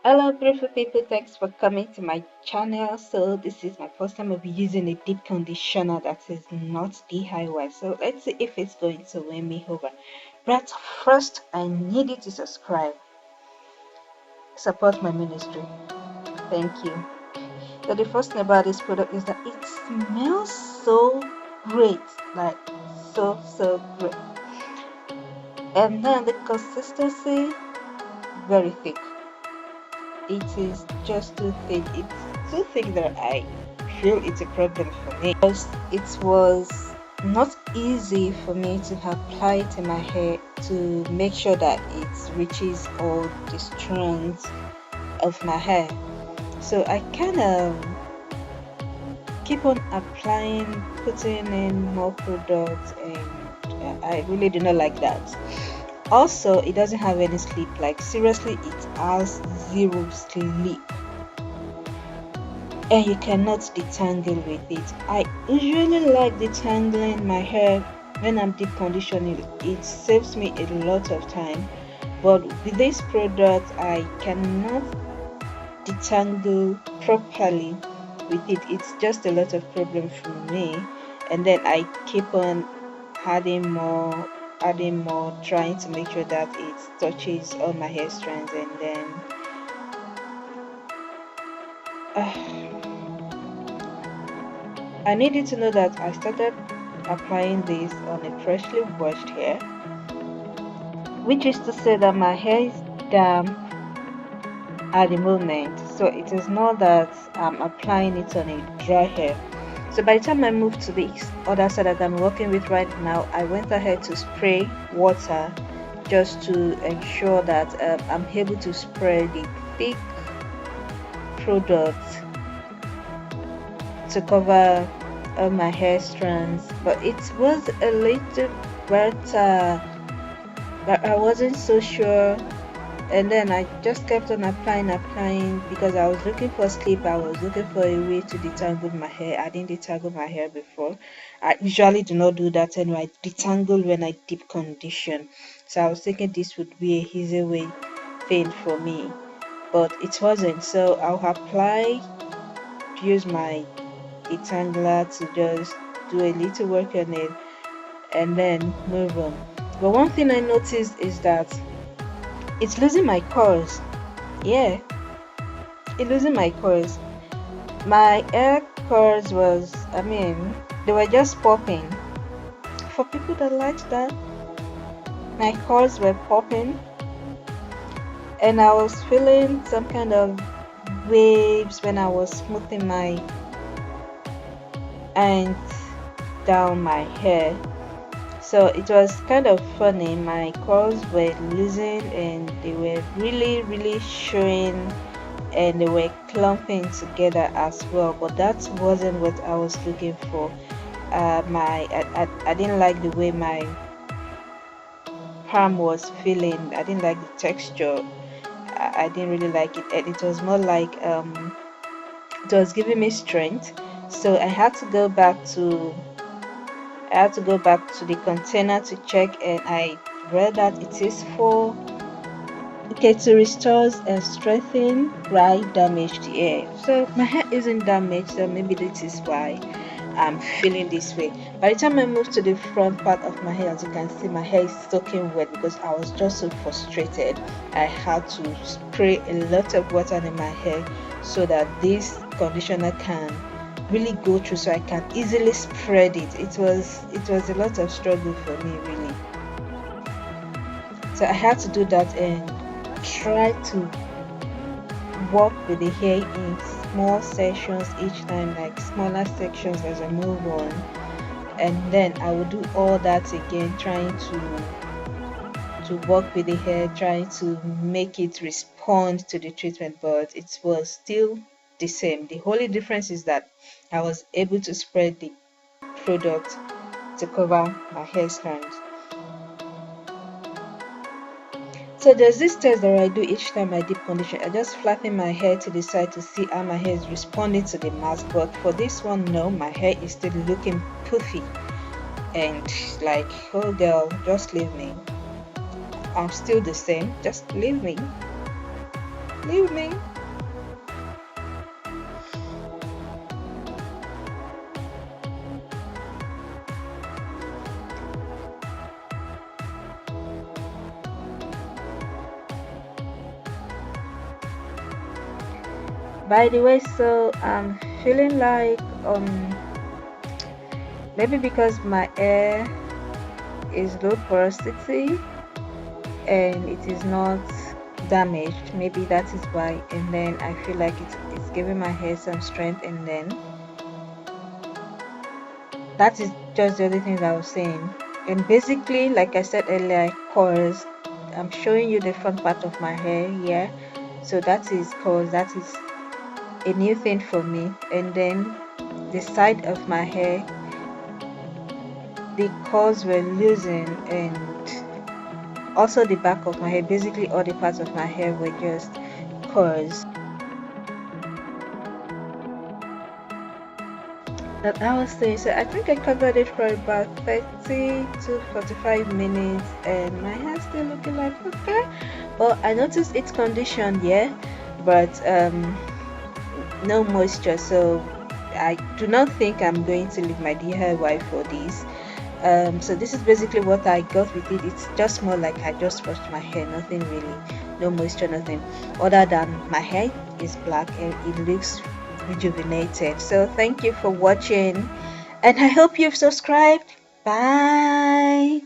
Hello beautiful people, thanks for coming to my channel. So this is my first time of using a deep conditioner that is not DIY. So let's see if it's going to win me over. But first I need you to subscribe, support my ministry. Thank you. So the first thing about this product is that it smells so great, like so great. And then the consistency, very thick. It is just too thick. It's too thick that I feel it's a problem for me, because it was not easy for me to apply it in my hair to make sure that it reaches all the strands of my hair. So I kind of keep on applying, putting in more products, and I really do not like that. Also, it doesn't have any sleep. Like seriously, it has zero sleep, and you cannot detangle with it. I usually like detangling my hair when I'm deep conditioning. It saves me a lot of time, but with this product I cannot detangle properly with it. It's just a lot of problem for me, and then I keep on adding more, trying to make sure that it touches all my hair strands. And then I need you to know that I started applying this on a freshly washed hair, which is to say that my hair is damp at the moment. So it is not that I'm applying it on a dry hair. So by the time I moved to the other side that I'm working with right now, I went ahead to spray water just to ensure that I'm able to spray the thick product to cover all my hair strands. But it was a little better, but I wasn't so sure. And then I just kept on applying because I was looking for sleep. I was looking for a way to detangle my hair. I didn't detangle my hair before. I usually do not do that anyway. I detangle when I deep condition. So I was thinking this would be a easy way thing for me, but it wasn't. So I'll apply, use my detangler to just do a little work on it, and then move on. But one thing I noticed is that it's losing my curls. Yeah, it's losing my curls. My hair curls was, they were just popping. For people that like that, my curls were popping, and I was feeling some kind of waves when I was smoothing my ends down my hair. So it was kind of funny. My curls were losing, and they were really showing, and they were clumping together as well. But that wasn't what I was looking for. I didn't like the way my palm was feeling. I didn't like the texture. I didn't really like it, and it was more like it was giving me strength. So I had to go back to the container to check, and I read that it is for to restore and strengthen dry damaged hair. So my hair isn't damaged, so maybe this is why I'm feeling this way. By the time I moved to the front part of my hair, as you can see, my hair is soaking wet because I was just so frustrated. I had to spray a lot of water in my hair so that this conditioner can really go through, so I can easily spread it. It was a lot of struggle for me, really. So I had to do that and try to work with the hair in small sections each time, like smaller sections as I move on. And then I will do all that again, trying to work with the hair, trying to make it respond to the treatment, but it was still the same. The only difference is that I was able to spread the product to cover my hair strands. So there's this test that I do each time I deep condition. I just flatten my hair to the side to see how my hair is responding to the mask. But for this one, no, my hair is still looking poofy and like, oh girl, just leave me. I'm still the same, just leave me. Leave me. By the way, so I'm feeling like maybe because my hair is low porosity and it is not damaged, maybe that is why. And then I feel like it's giving my hair some strength, and then that is just the other thing that I was saying. And basically, like I said earlier, cause I'm showing you the front part of my hair here, so that is cause that is a new thing for me. And then the side of my hair, the curls were loosened, and also the back of my hair, basically all the parts of my hair were just curls. That I was saying, so I think I covered it for about 30 to 45 minutes, and my hair still looking like okay. Well, I noticed it's conditioned, yeah, but no moisture, so I do not think I'm going to leave my DIY for this. So this is basically what I got with it. It's just more like I just washed my hair, nothing really, no moisture, nothing other than my hair is black and it looks rejuvenated. So thank you for watching, and I hope you've subscribed. Bye.